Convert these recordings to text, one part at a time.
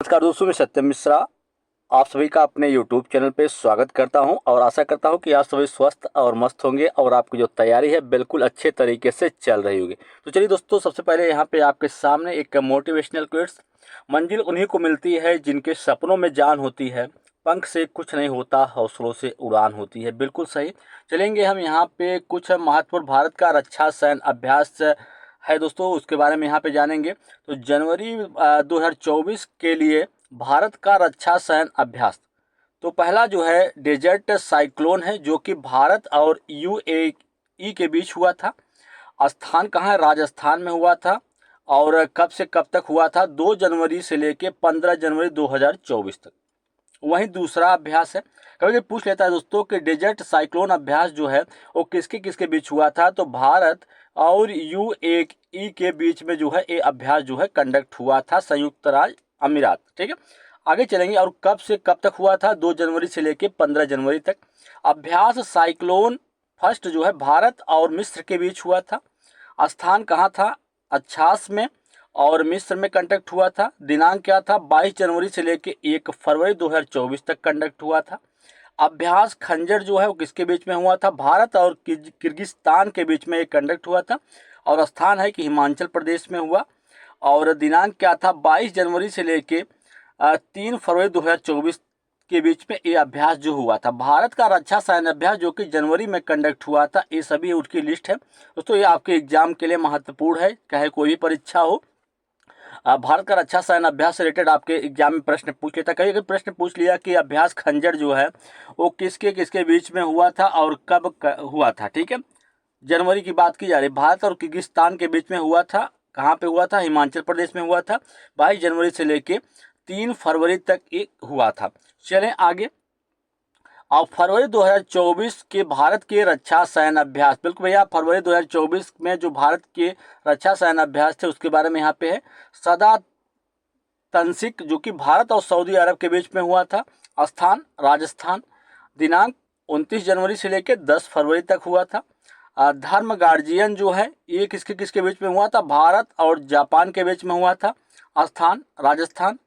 नमस्कार दोस्तों, मैं सत्यम मिश्रा आप सभी का अपने YouTube चैनल पे स्वागत करता हूं और आशा करता हूं कि आप सभी स्वस्थ और मस्त होंगे और आपकी जो तैयारी है बिल्कुल अच्छे तरीके से चल रही होगी। तो चलिए दोस्तों, सबसे पहले यहां पे आपके सामने एक मोटिवेशनल क्विट्स। मंजिल उन्हीं को मिलती है जिनके सपनों में जान होती है, पंख से कुछ नहीं होता, हौसलों से उड़ान होती है। बिल्कुल सही। चलेंगे हम यहाँ पे कुछ महत्वपूर्ण भारत का रक्षा सैन्य अभ्यास है दोस्तों, उसके बारे में यहाँ पे जानेंगे। तो जनवरी 2024 के लिए भारत का रक्षा सैन्य अभ्यास, तो पहला जो है डेजर्ट साइक्लोन है, जो कि भारत और यूएई के बीच हुआ था। स्थान कहाँ है? राजस्थान में हुआ था। और कब से कब तक हुआ था? 2 जनवरी से लेके 15 जनवरी 2024 तक। वहीं दूसरा अभ्यास है, कभी कभी पूछ लेता है दोस्तों कि डेजर्ट साइक्लोन अभ्यास जो है वो किसके किसके बीच हुआ था। तो भारत और यूएई के बीच में जो है ये अभ्यास जो है कंडक्ट हुआ था, संयुक्त राज्य अमीरात। ठीक है, आगे चलेंगे। और कब से कब तक हुआ था? 2 जनवरी से लेके 15 जनवरी तक। अभ्यास साइक्लोन फर्स्ट जो है भारत और मिस्र के बीच हुआ था। स्थान कहाँ था? अक्षांश में और मिस्र में कंडक्ट हुआ था। दिनांक क्या था? 22 जनवरी से लेके 1 फरवरी 2024 तक कंडक्ट हुआ था। अभ्यास खंजर जो है वो किसके बीच में हुआ था? भारत और किर्गिस्तान के बीच में एक कंडक्ट हुआ था और स्थान है कि हिमाचल प्रदेश में हुआ। और दिनांक क्या था? 22 जनवरी से लेके 3 फरवरी 2024 के बीच में ये अभ्यास जो हुआ था। भारत का रक्षा सैन्य अभ्यास जो कि जनवरी में कंडक्ट हुआ था, ये सभी उसकी लिस्ट है दोस्तों। ये आपके एग्जाम के लिए महत्वपूर्ण है, चाहे कोई भी परीक्षा हो। भारत का रक्षा सैन्य अभ्यास से रिलेटेड आपके एग्जाम में प्रश्न पूछ लेता। कभी कभी प्रश्न पूछ लिया कि अभ्यास खंजर जो है वो किसके किसके बीच में हुआ था और कब हुआ था। ठीक है, जनवरी की बात की जा रही। भारत और किर्गिस्तान के बीच में हुआ था। कहाँ पे हुआ था? हिमाचल प्रदेश में हुआ था। 22 जनवरी से लेके 3 फरवरी तक ये हुआ था। चलें आगे। और फरवरी 2024 के भारत के रक्षा सैन्य अभ्यास, बिल्कुल भैया, फरवरी 2024 में जो भारत के रक्षा सैन्य अभ्यास थे उसके बारे में यहाँ पे है। सदा तंसिक जो कि भारत और सऊदी अरब के बीच में हुआ था। स्थान राजस्थान। दिनांक 29 जनवरी से लेकर 10 फरवरी तक हुआ था। धर्म गार्जियन जो है ये किसके किसके बीच में हुआ था? भारत और जापान के बीच में हुआ था। स्थान राजस्थान।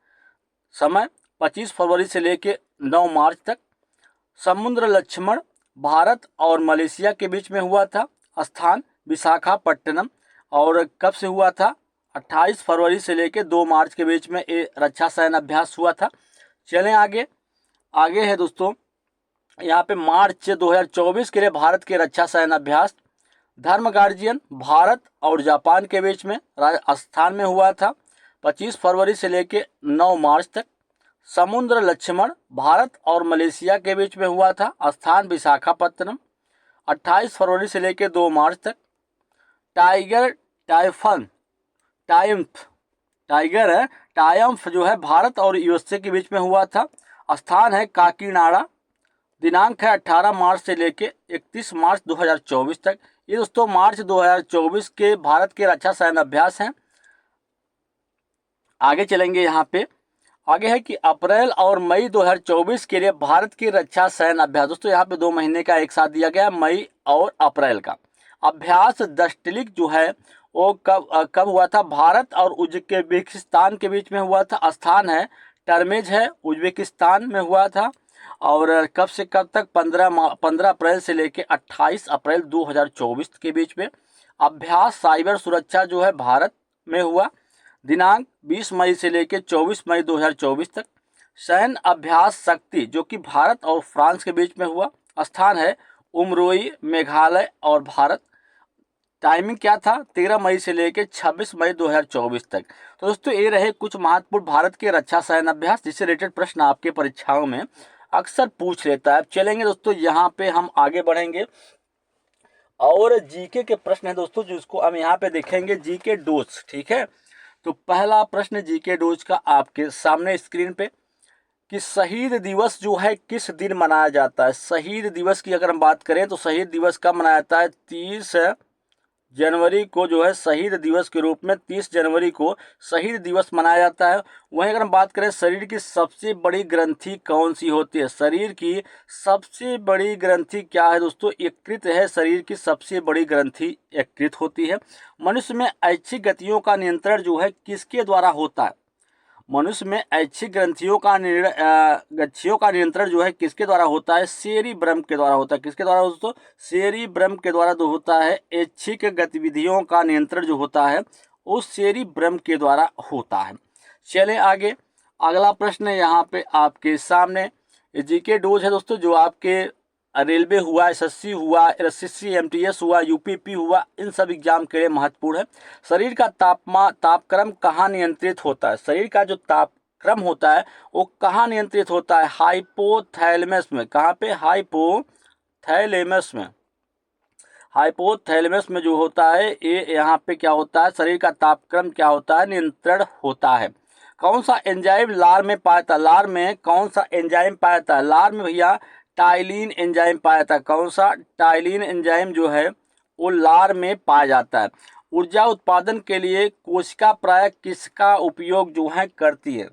समय 25 फरवरी से लेकर 9 मार्च तक। समुद्र लक्ष्मण भारत और मलेशिया के बीच में हुआ था। स्थान विशाखापट्टनम। और कब से हुआ था? 28 फरवरी से लेकर 2 मार्च के बीच में ये रक्षा सैन्य अभ्यास हुआ था। चलें आगे। आगे है दोस्तों यहाँ पे मार्च 2024 के लिए भारत के रक्षा सैन्य अभ्यास। धर्म गार्जियन भारत और जापान के बीच में राजस्थान में हुआ था, 25 फरवरी से लेकर 9 मार्च तक। समुद्र लक्ष्मण भारत और मलेशिया के बीच में हुआ था। स्थान विशाखापत्तनम, 28 फरवरी से लेकर 2 मार्च तक। टाइगर टाइफन टाइम्फ टाइगर है टायम्फ जो है भारत और यूएसए के बीच में हुआ था। स्थान है काकीनाडा। दिनांक है 18 मार्च से लेकर 31 मार्च 2024 तक। ये दोस्तों मार्च 2024 के भारत के रक्षा सैन्य अभ्यास हैं। आगे चलेंगे यहाँ पे। आगे है कि अप्रैल और मई 2024 के लिए भारत की रक्षा सैन्य अभ्यास। दोस्तों यहाँ पे 2 महीने का एक साथ दिया गया, मई और अप्रैल का अभ्यास। दस्टलिक जो है वो कब हुआ था? भारत और उज्बेकिस्तान के बीच में हुआ था। स्थान है टर्मेज है, उज्बेकिस्तान में हुआ था। और कब से कब तक? 15 अप्रैल से लेकर 28 अप्रैल 2024 के बीच में। अभ्यास साइबर सुरक्षा जो है भारत में हुआ। दिनांक 20 मई से लेकर 24 मई 2024 तक। सैन्य अभ्यास शक्ति जो कि भारत और फ्रांस के बीच में हुआ। स्थान है उमरोई मेघालय और भारत। टाइमिंग क्या था? 13 मई से लेकर 26 मई 2024 तक। तो दोस्तों ये रहे कुछ महत्वपूर्ण भारत के रक्षा सैन्य अभ्यास जिससे रिलेटेड प्रश्न आपके परीक्षाओं में अक्सर पूछ लेता है। चलेंगे दोस्तों, यहाँ पे हम आगे बढ़ेंगे और जीके के प्रश्न है दोस्तों जिसको हम यहाँ पे देखेंगे। जीके डोज, ठीक है। तो पहला प्रश्न जीके डोज का आपके सामने स्क्रीन पे कि शहीद दिवस जो है किस दिन मनाया जाता है? शहीद दिवस की अगर हम बात करें तो शहीद दिवस कब मनाया जाता है? 30 जनवरी को जो है शहीद दिवस के रूप में 30 जनवरी को शहीद दिवस मनाया जाता है। वहीं अगर हम बात करें शरीर की सबसे बड़ी ग्रंथि कौन सी होती है? शरीर की सबसे बड़ी ग्रंथि क्या है दोस्तों? यकृत है। शरीर की सबसे बड़ी ग्रंथि यकृत होती है। मनुष्य में ऐच्छिक गतियों का नियंत्रण जो है किसके द्वारा होता है? मनुष्य में ऐच्छिक ग्रंथियों का नियंत्रण जो है किसके द्वारा होता है? सेरिब्रम के द्वारा होता है। किसके द्वारा दोस्तों? सेरिब्रम के द्वारा जो होता है ऐच्छिक गतिविधियों का नियंत्रण जो होता है वो सेरिब्रम के द्वारा होता है। चलें आगे, अगला प्रश्न यहाँ पे आपके सामने जीके डोज है दोस्तों, जो आपके रेलवे हुआ, एसएससी हुआ, एसएससी एमटीएस हुआ, यूपीपी हुआ, इन सब एग्जाम के लिए महत्वपूर्ण है। शरीर का तापक्रम कहाँ नियंत्रित होता है? शरीर का जो तापक्रम होता है वो कहाँ नियंत्रित होता है? हाइपोथैलेमस में। कहाँ पे? हाइपोथैलेमस में। हाइपोथैलेमस में जो होता है ये यहाँ पे क्या होता है? शरीर का तापक्रम क्या होता है? नियंत्रण होता है। कौन सा एंजाइम लार में पाया जाता है? लार में कौन सा एंजाइम पाया जाता है? लार में भैया टाइलिन एंजाइम पाया जाता है। कौन सा? टाइलिन एंजाइम जो है वो लार में पाया जाता है। ऊर्जा उत्पादन के लिए कोशिका प्राय किसका उपयोग जो है करती है?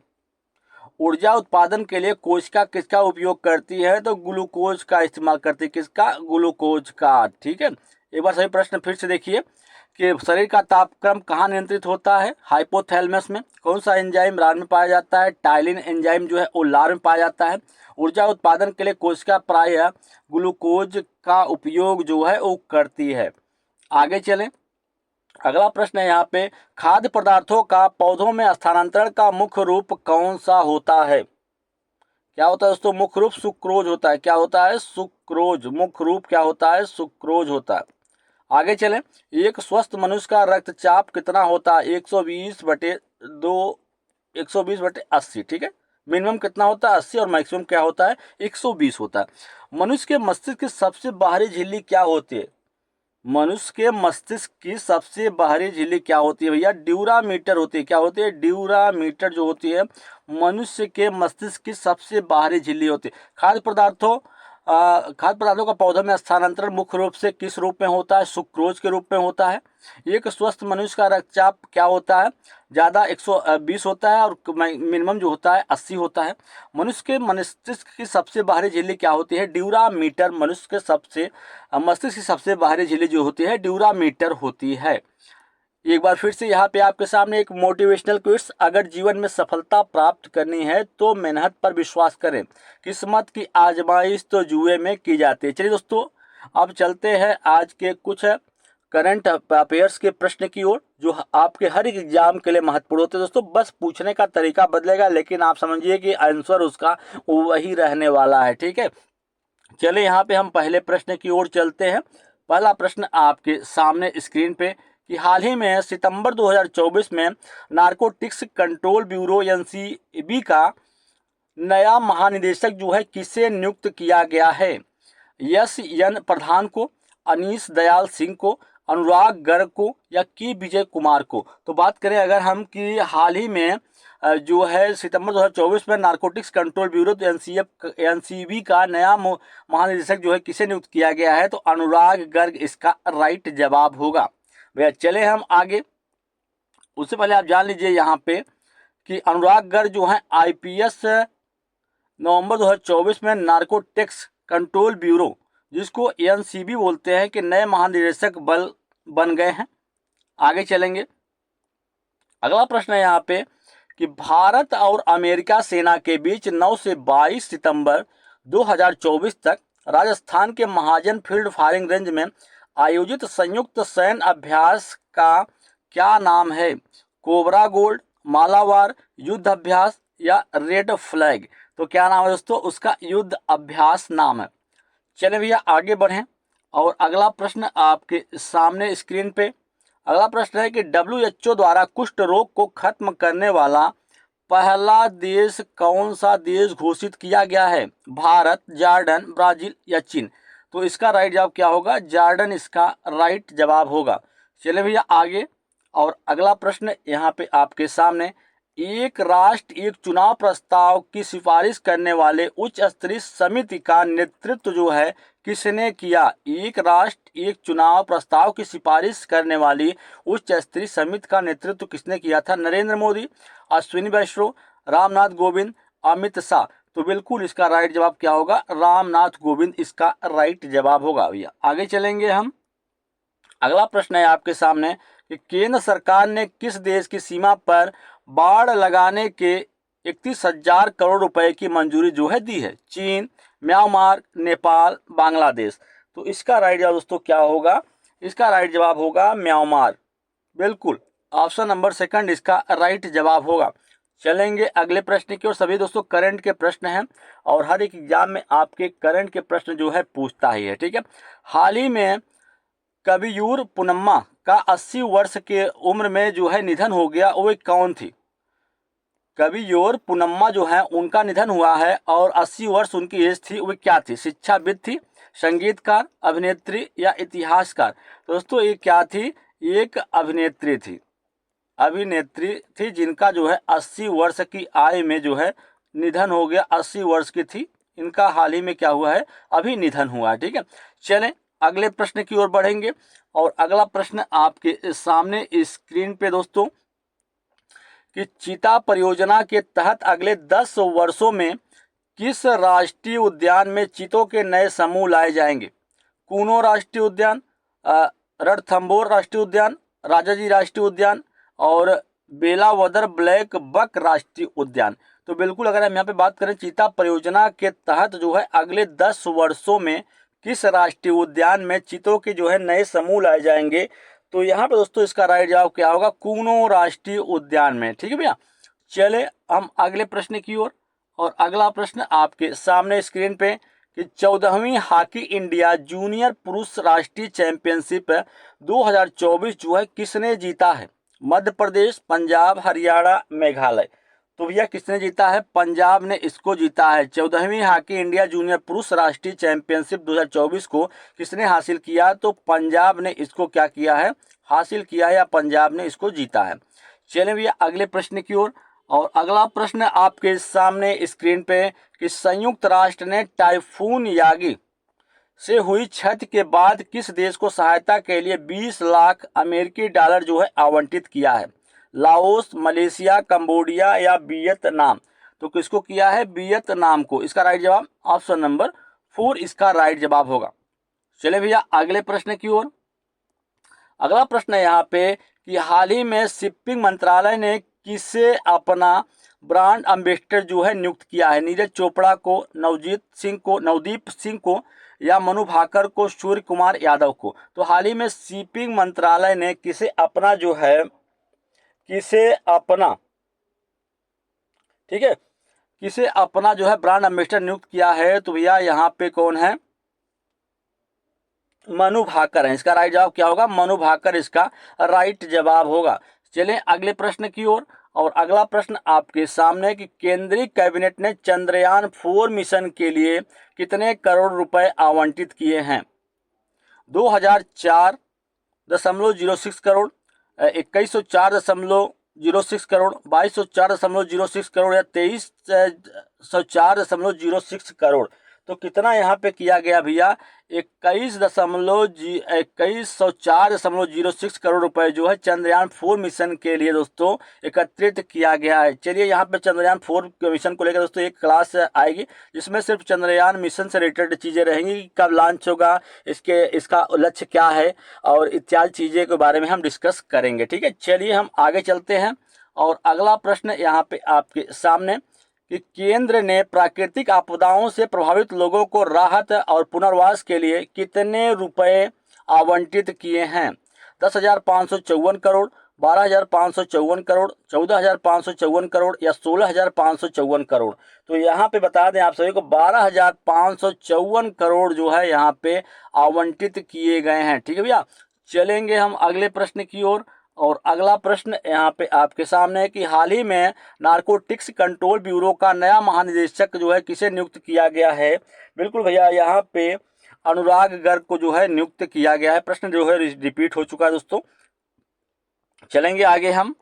ऊर्जा उत्पादन के लिए कोशिका किसका उपयोग करती है? तो ग्लूकोज का इस्तेमाल करती है। किसका? ग्लूकोज का। ठीक है, एक बार सही प्रश्न फिर से देखिए कि शरीर का तापक्रम कहाँ नियंत्रित होता है? हाइपोथैलेमस में। कौन सा एंजाइम लार में पाया जाता है? टाइलिन एंजाइम जो है वो लार में पाया जाता है। ऊर्जा उत्पादन के लिए कोशिका प्राय ग्लूकोज का उपयोग जो है वो करती है। आगे चलें, अगला प्रश्न है यहाँ पे, खाद्य पदार्थों का पौधों में स्थानांतरण का मुख्य रूप कौन सा होता है? क्या होता है दोस्तों? मुख्य रूप सुक्रोज होता है। क्या होता है? सुक्रोज। मुख्य रूप क्या होता है? सुक्रोज होता है। आगे चलें, एक स्वस्थ मनुष्य का रक्तचाप कितना होता है? 120/2, 120/80। ठीक है, मिनिमम कितना होता है? 80, और मैक्सिमम क्या होता है? 120 होता है। मनुष्य के मस्तिष्क की सबसे बाहरी झिल्ली क्या होती है? मनुष्य के मस्तिष्क की सबसे बाहरी झिल्ली क्या होती है भैया? ड्यूरामीटर होती है। क्या होती है? ड्यूरामीटर जो होती है मनुष्य के मस्तिष्क की सबसे बाहरी झिल्ली होती है। खाद्य पदार्थों का पौधों में स्थानांतरण मुख्य रूप से किस रूप में होता है? सुक्रोज के रूप में होता है। एक स्वस्थ मनुष्य का रक्तचाप क्या होता है? ज़्यादा 120 होता है और मिनिमम जो होता है 80 होता है। मनुष्य के मस्तिष्क की सबसे बाहरी झिल्ली क्या होती है? ड्यूरामीटर। मनुष्य के मस्तिष्क की सबसे बाहरी झिल्ली जो होती है ड्यूरामीटर होती है। एक बार फिर से यहाँ पे आपके सामने एक मोटिवेशनल क्विज, अगर जीवन में सफलता प्राप्त करनी है तो मेहनत पर विश्वास करें, किस्मत की आजमाइश तो जुए में की जाती है। चलिए दोस्तों, अब चलते हैं आज के कुछ करंट अफेयर्स के प्रश्न की ओर, जो आपके हर एक एग्जाम के लिए महत्वपूर्ण होते हैं दोस्तों। बस पूछने का तरीका बदलेगा, लेकिन आप समझिए कि आंसर उसका वही रहने वाला है। ठीक है, चलिए यहाँ पे हम पहले प्रश्न की ओर चलते हैं। पहला प्रश्न आपके सामने स्क्रीन पे कि हाल ही में सितंबर 2024 में नारकोटिक्स कंट्रोल ब्यूरो एनसीबी का नया महानिदेशक जो है किसे नियुक्त किया गया है? यस एन प्रधान को, अनीश दयाल सिंह को, अनुराग गर्ग को, या की विजय कुमार को? तो बात करें अगर हम कि हाल ही में जो है सितंबर 2024 में नारकोटिक्स कंट्रोल ब्यूरो एनसीबी का नया महानिदेशक जो है किसे नियुक्त किया गया है? तो अनुराग गर्ग इसका राइट जवाब होगा। भैया चले हम आगे, उससे पहले आप जान लीजिए यहाँ पे कि अनुराग गर्ग जो है आईपीएस नवंबर 2024 में नारकोटिक्स कंट्रोल ब्यूरो, जिसको एनसीबी बोलते हैं, कि नए महानिदेशक बन गए हैं। आगे चलेंगे, अगला प्रश्न है यहाँ पे कि भारत और अमेरिका सेना के बीच 9 से 22 सितंबर 2024 तक राजस्थान के महाजन फील्ड फायरिंग रेंज में आयोजित संयुक्त सैन्य अभ्यास का क्या नाम है? कोबरा गोल्ड, मालावार, युद्ध अभ्यास, या रेड फ्लैग? तो क्या नाम है दोस्तों? उसका युद्ध अभ्यास नाम है। चलिए भैया आगे बढ़ें, और अगला प्रश्न आपके सामने स्क्रीन पे, अगला प्रश्न है कि WHO द्वारा कुष्ठ रोग को खत्म करने वाला पहला देश कौन सा देश घोषित किया गया है? भारत, जॉर्डन, ब्राजील, या चीन? तो इसका राइट जवाब क्या होगा? जॉर्डन इसका राइट जवाब होगा। चलिए भैया आगे, और अगला प्रश्न यहाँ पे आपके सामने, एक राष्ट्र एक चुनाव प्रस्ताव की सिफारिश करने वाले उच्च स्तरीय समिति का नेतृत्व जो है किसने किया? एक राष्ट्र एक चुनाव प्रस्ताव की सिफारिश करने वाली उच्च स्तरीय समिति का नेतृत्व किसने किया था? नरेंद्र मोदी, अश्विनी वैष्णव, रामनाथ कोविंद, अमित शाह? तो बिल्कुल इसका राइट जवाब क्या होगा? रामनाथ कोविंद इसका राइट जवाब होगा। भैया आगे चलेंगे हम, अगला प्रश्न है आपके सामने कि केंद्र सरकार ने किस देश की सीमा पर बाढ़ लगाने के 31,000 करोड़ रुपए की मंजूरी जो है दी है? चीन, म्यांमार, नेपाल, बांग्लादेश। तो इसका राइट जवाब दोस्तों क्या होगा? इसका राइट जवाब होगा म्यांमार। बिल्कुल, ऑप्शन नंबर सेकंड इसका राइट जवाब होगा। चलेंगे अगले प्रश्न की ओर। सभी दोस्तों करंट के प्रश्न हैं और हर एक एग्जाम में आपके करंट के प्रश्न जो है पूछता ही है, ठीक है। हाल ही में कवियूर पुनम्मा का 80 वर्ष के उम्र में जो है निधन हो गया, वो कौन थी? कवियोर पुनम्मा जो है उनका निधन हुआ है और 80 वर्ष उनकी एज थी। वो क्या थी? शिक्षाविद थी, संगीतकार, अभिनेत्री या इतिहासकार? दोस्तों ये क्या थी? एक अभिनेत्री थी। अभिनेत्री थी जिनका जो है 80 वर्ष की आयु में जो है निधन हो गया। 80 वर्ष की थी, इनका हाल ही में क्या हुआ है? अभी निधन हुआ है, ठीक है। चलें अगले प्रश्न की ओर बढ़ेंगे और अगला प्रश्न आपके सामने स्क्रीन पे दोस्तों कि चीता परियोजना के तहत अगले 10 वर्षों में किस राष्ट्रीय उद्यान में चीतों के नए समूह लाए जाएंगे? कूनो राष्ट्रीय उद्यान, रणथंभौर राष्ट्रीय उद्यान, राजाजी राष्ट्रीय उद्यान और बेलावदर ब्लैक बक राष्ट्रीय उद्यान। तो बिल्कुल अगर हम यहाँ पे बात करें चीता परियोजना के तहत जो है अगले 10 वर्षों में किस राष्ट्रीय उद्यान में चीतों के जो है नए समूह लाए जाएंगे, तो यहाँ पे दोस्तों इसका राइट जवाब क्या होगा? कूनो राष्ट्रीय उद्यान में, ठीक है भैया। चले हम अगले प्रश्न की ओर और अगला प्रश्न आपके सामने स्क्रीन पे कि 14वीं हॉकी इंडिया जूनियर पुरुष राष्ट्रीय चैंपियनशिप 2024 जो है किसने जीता है? मध्य प्रदेश, पंजाब, हरियाणा, मेघालय। तो भैया किसने जीता है? पंजाब ने इसको जीता है। 14वीं हॉकी इंडिया जूनियर पुरुष राष्ट्रीय चैंपियनशिप 2024 को किसने हासिल किया? तो पंजाब ने इसको क्या किया है? हासिल किया है या पंजाब ने इसको जीता है। चलें भैया अगले प्रश्न की ओर और अगला प्रश्न आपके सामने स्क्रीन पे कि संयुक्त राष्ट्र ने टाइफून यागी से हुई क्षति के बाद किस देश को सहायता के लिए 20 लाख अमेरिकी डॉलर जो है आवंटित किया है? लाओस, मलेशिया, कंबोडिया या वियतनाम? तो किसको किया है? वियतनाम को। इसका राइट जवाब ऑप्शन नंबर 4 इसका राइट जवाब होगा। चले भैया अगले प्रश्न की ओर। अगला प्रश्न है यहाँ पे कि हाल ही में शिपिंग मंत्रालय ने किसे अपना ब्रांड एम्बेसडर जो है नियुक्त किया है? नीरज चोपड़ा को, नवदीप सिंह को या मनु भाकर को, सूर्य कुमार यादव को? तो हाल ही में शिपिंग मंत्रालय ने किसे अपना जो है ठीक है, किसे अपना जो है ब्रांड एम्बेसडर नियुक्त किया है? तो भैया यहाँ पे कौन है? मनु भाकर है। इसका राइट जवाब क्या होगा? मनु भाकर इसका राइट जवाब होगा। चलें अगले प्रश्न की ओर और अगला प्रश्न आपके सामने कि केंद्रीय कैबिनेट ने चंद्रयान 4 मिशन के लिए कितने करोड़ रुपए आवंटित किए हैं? 2004.06 करोड़, 2104.06 करोड़, 2204.06 करोड़ या 2304.06 करोड़? तो कितना यहाँ पे किया गया भैया? 2104.06 करोड़ रुपए जो है चंद्रयान 4 मिशन के लिए दोस्तों एकत्रित किया गया है। चलिए यहाँ पे चंद्रयान 4 मिशन को लेकर दोस्तों एक क्लास आएगी जिसमें सिर्फ चंद्रयान मिशन से रिलेटेड चीज़ें रहेंगी कि कब लॉन्च होगा, इसका लक्ष्य क्या है और इत्यादि चीज़ें के बारे में हम डिस्कस करेंगे, ठीक है। चलिए हम आगे चलते हैं और अगला प्रश्न यहाँ पे आपके सामने कि केंद्र ने प्राकृतिक आपदाओं से प्रभावित लोगों को राहत और पुनर्वास के लिए कितने रुपए आवंटित किए हैं? 10,554 करोड़, 12,554 करोड़, 14,554 करोड़ या 16,554 करोड़? तो यहाँ पे बता दें आप सभी को 12,554 करोड़ जो है यहाँ पे आवंटित किए गए हैं, ठीक है भैया। चलेंगे हम अगले प्रश्न की ओर और अगला प्रश्न यहाँ पे आपके सामने है कि हाल ही में नारकोटिक्स कंट्रोल ब्यूरो का नया महानिदेशक जो है किसे नियुक्त किया गया है? बिल्कुल भैया यहाँ पे अनुराग गर्ग को जो है नियुक्त किया गया है। प्रश्न जो है रिपीट हो चुका है दोस्तों। चलेंगे आगे हम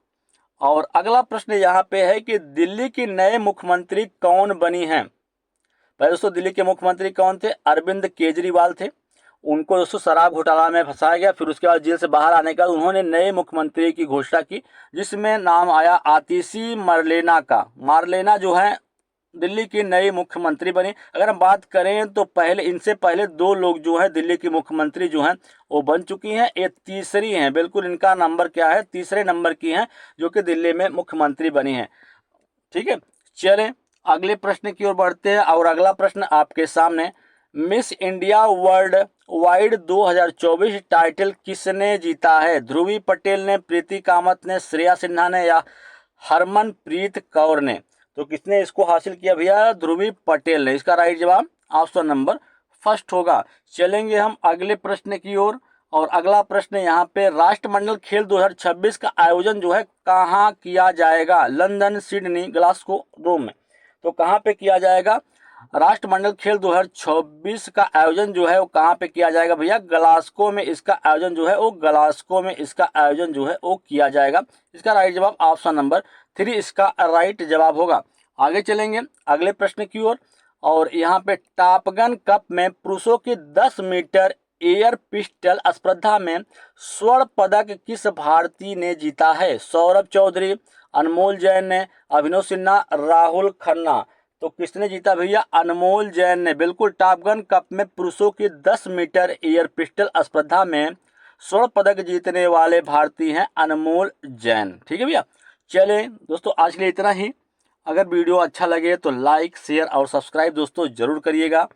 और अगला प्रश्न यहाँ पे है कि दिल्ली की नए मुख्यमंत्री कौन बनी हैं? पहले दोस्तों दिल्ली के मुख्यमंत्री कौन थे? अरविंद केजरीवाल थे। उनको दोस्तों शराब घोटाला में फंसाया गया, फिर उसके बाद जेल से बाहर आने के बाद उन्होंने नए मुख्यमंत्री की घोषणा की जिसमें नाम आया आतिशी मार्लेना का। मार्लेना जो है दिल्ली की नई मुख्यमंत्री बनी। अगर हम बात करें तो पहले इनसे पहले 2 लोग जो हैं दिल्ली की मुख्यमंत्री जो हैं वो बन चुकी हैं, ये तीसरी हैं। बिल्कुल इनका नंबर क्या है, तीसरे नंबर की हैं जो कि दिल्ली में मुख्यमंत्री बनी हैं। ठीक है, चलें अगले प्रश्न की ओर बढ़ते हैं और अगला प्रश्न आपके सामने, miss India world wide 2024 title किसने जीता है? ध्रुवी पटेल ने, प्रीति कामत ने, श्रेया सिन्हा ने या हरमनप्रीत कौर ने? तो किसने इसको हासिल किया भैया? ध्रुवी पटेल ने। इसका राइट जवाब ऑप्शन नंबर फर्स्ट होगा। चलेंगे हम अगले प्रश्न की ओर और अगला प्रश्न यहाँ पे, राष्ट्रमंडल खेल 2026 का आयोजन जो है कहाँ किया जाएगा? लंदन, सिडनी, ग्लासगो, रोम में। तो कहाँ पे किया जाएगा? राष्ट्रमंडल खेल 2026 का आयोजन जो है वो कहाँ पे किया जाएगा भैया? ग्लासगो में इसका आयोजन जो है वो ग्लासगो में इसका आयोजन जो है वो किया जाएगा। इसका राइट जवाब ऑप्शन नंबर 3 इसका राइट जवाब होगा। आगे चलेंगे अगले प्रश्न की ओर और यहाँ पे, टॉपगन कप में पुरुषों की 10 मीटर एयर पिस्टल स्पर्धा में स्वर्ण पदक किस भारतीय ने जीता है? सौरभ चौधरी, अनमोल जैन ने, अभिनव सिन्हा, राहुल खन्ना। तो किसने जीता भैया? अनमोल जैन ने। बिल्कुल, टॉपगन कप में पुरुषों की 10 मीटर एयर पिस्टल स्पर्धा में स्वर्ण पदक जीतने वाले भारतीय हैं अनमोल जैन। ठीक है भैया। चले दोस्तों, आज के लिए इतना ही। अगर वीडियो अच्छा लगे तो लाइक, शेयर और सब्सक्राइब दोस्तों जरूर करिएगा।